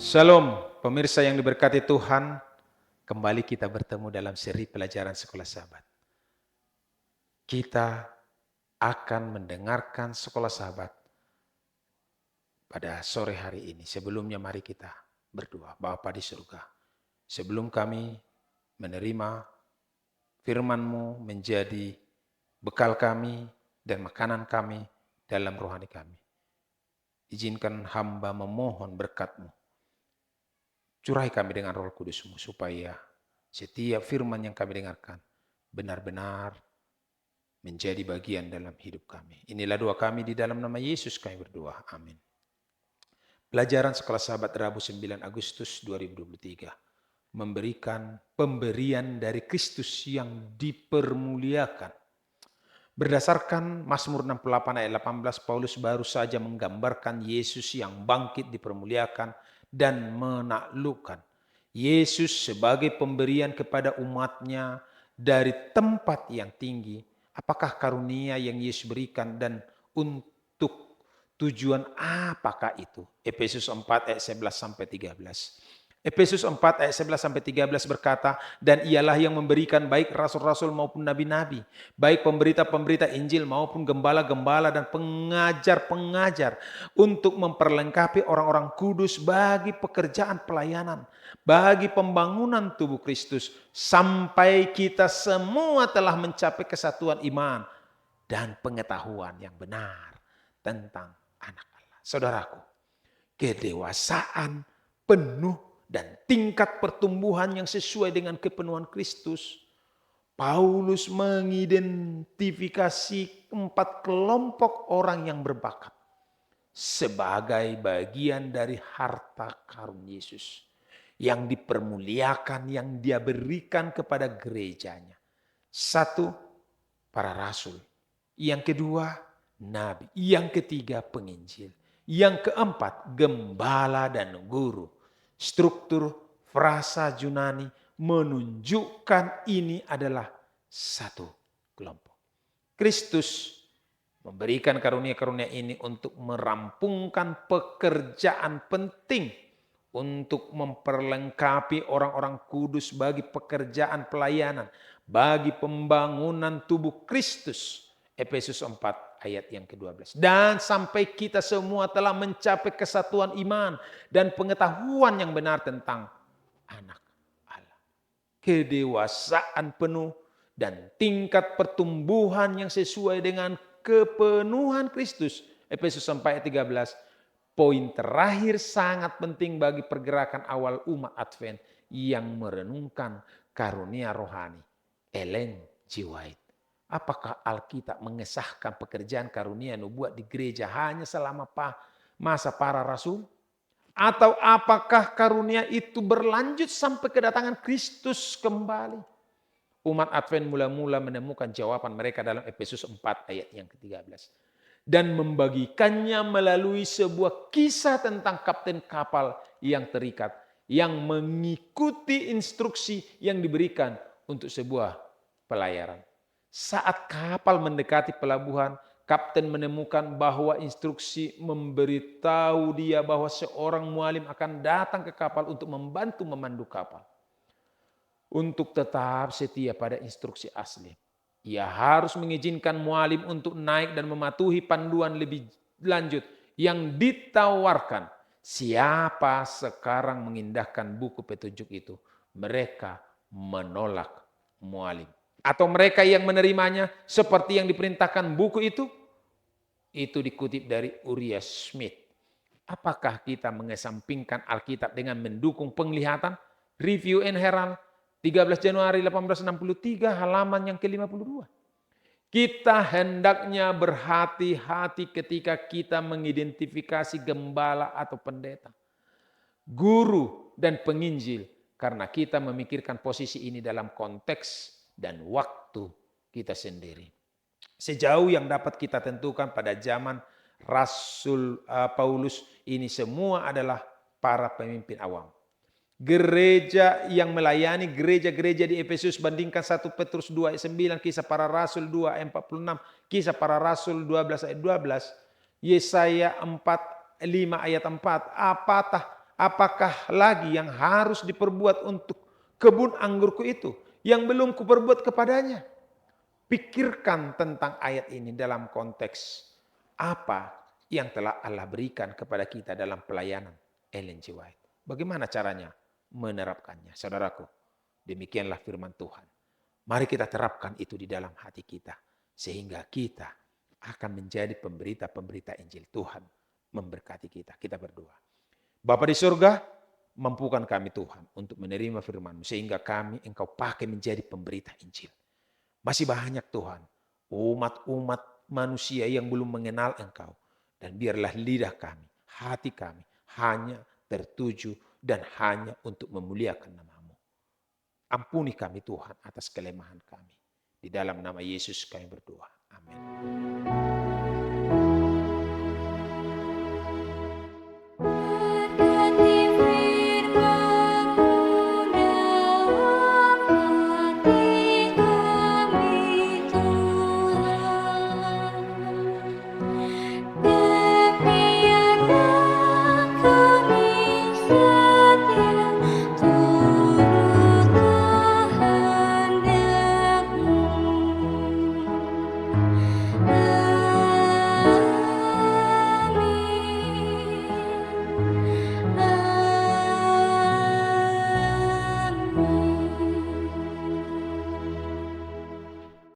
Shalom, pemirsa yang diberkati Tuhan. Kembali kita bertemu dalam seri pelajaran Sekolah Sahabat. Kita akan mendengarkan Sekolah Sahabat pada sore hari ini. Sebelumnya mari kita berdoa. Bapa di surga, sebelum kami menerima firman-Mu menjadi bekal kami dan makanan kami dalam rohani kami, izinkan hamba memohon berkat-Mu. Curahi kami dengan Roh Kudus-Mu supaya setiap firman yang kami dengarkan benar-benar menjadi bagian dalam hidup kami. Inilah doa kami di dalam nama Yesus kami berdoa. Amin. Pelajaran Sekolah Sahabat Rabu 9 Agustus 2023 memberikan pemberian dari Kristus yang dipermuliakan. Berdasarkan Mazmur 68 ayat 18, Paulus baru saja menggambarkan Yesus yang bangkit dipermuliakan dan menaklukkan. Yesus sebagai pemberian kepada umatnya dari tempat yang tinggi. Apakah karunia yang Yesus berikan dan untuk tujuan apakah itu? Efesus 4 ayat 11 sampai 13. Efesus 4 ayat 11 sampai 13 berkata, dan ialah yang memberikan baik rasul-rasul maupun nabi-nabi, baik pemberita-pemberita Injil maupun gembala-gembala dan pengajar-pengajar untuk memperlengkapi orang-orang kudus bagi pekerjaan pelayanan, bagi pembangunan tubuh Kristus, sampai kita semua telah mencapai kesatuan iman dan pengetahuan yang benar tentang anak Allah. Saudaraku, kedewasaan penuh dan tingkat pertumbuhan yang sesuai dengan kepenuhan Kristus. Paulus mengidentifikasi 4 kelompok orang yang berbakat sebagai bagian dari harta karun Yesus yang dipermuliakan, yang dia berikan kepada gerejanya. 1, para rasul. Yang kedua, nabi. Yang ketiga, penginjil. Yang keempat, gembala dan guru. Struktur frasa Yunani menunjukkan ini adalah satu kelompok. Kristus memberikan karunia-karunia ini untuk merampungkan pekerjaan penting, untuk memperlengkapi orang-orang kudus bagi pekerjaan pelayanan, bagi pembangunan tubuh Kristus. Efesus 4 ayat yang ke-12. Dan sampai kita semua telah mencapai kesatuan iman dan pengetahuan yang benar tentang anak Allah. Kedewasaan penuh dan tingkat pertumbuhan yang sesuai dengan kepenuhan Kristus. Efesus 4 ayat 13. Poin terakhir sangat penting bagi pergerakan awal umat Advent yang merenungkan karunia rohani. Ellen G. White. Apakah Alkitab mengesahkan pekerjaan karunia nubuat di gereja hanya selama masa para rasul? Atau apakah karunia itu berlanjut sampai kedatangan Kristus kembali? Umat Advent mula-mula menemukan jawaban mereka dalam Efesus 4 ayat yang ke-13. Dan membagikannya melalui sebuah kisah tentang kapten kapal yang terikat, yang mengikuti instruksi yang diberikan untuk sebuah pelayaran. Saat kapal mendekati pelabuhan, kapten menemukan bahwa instruksi memberitahu dia bahwa seorang mualim akan datang ke kapal untuk membantu memandu kapal. Untuk tetap setia pada instruksi asli, ia harus mengizinkan mualim untuk naik dan mematuhi panduan lebih lanjut yang ditawarkan. Siapa sekarang mengindahkan buku petunjuk itu? Mereka menolak mualim. Atau mereka yang menerimanya seperti yang diperintahkan buku itu dikutip dari Uriah Smith. Apakah kita mengesampingkan Alkitab dengan mendukung penglihatan? Review and Herald 13 Januari 1863 halaman yang ke-52. Kita hendaknya berhati-hati ketika kita mengidentifikasi gembala atau pendeta, guru dan penginjil, karena kita memikirkan posisi ini dalam konteks dan waktu kita sendiri. Sejauh yang dapat kita tentukan pada zaman Rasul Paulus, ini semua adalah para pemimpin awam. Gereja yang melayani gereja-gereja di Efesus, bandingkan 1 Petrus 2 ayat 9, Kisah Para Rasul 2 ayat 46, Kisah Para Rasul 12 ayat 12, Yesaya 5 ayat 4. Apakah lagi yang harus diperbuat untuk kebun anggurku itu yang belum kuperbuat kepadanya? Pikirkan tentang ayat ini dalam konteks apa yang telah Allah berikan kepada kita dalam pelayanan Ellen G. White. Bagaimana caranya menerapkannya? Saudaraku, demikianlah firman Tuhan. Mari kita terapkan itu di dalam hati kita, sehingga kita akan menjadi pemberita-pemberita Injil. Tuhan memberkati kita. Kita berdoa. Bapa di surga, mampukan kami Tuhan untuk menerima firman-Mu, sehingga kami Engkau pakai menjadi pemberita Injil. Masih banyak Tuhan, umat-umat manusia yang belum mengenal Engkau. Dan biarlah lidah kami, hati kami hanya tertuju dan hanya untuk memuliakan nama-Mu. Ampuni kami Tuhan atas kelemahan kami. Di dalam nama Yesus kami berdoa. Amin.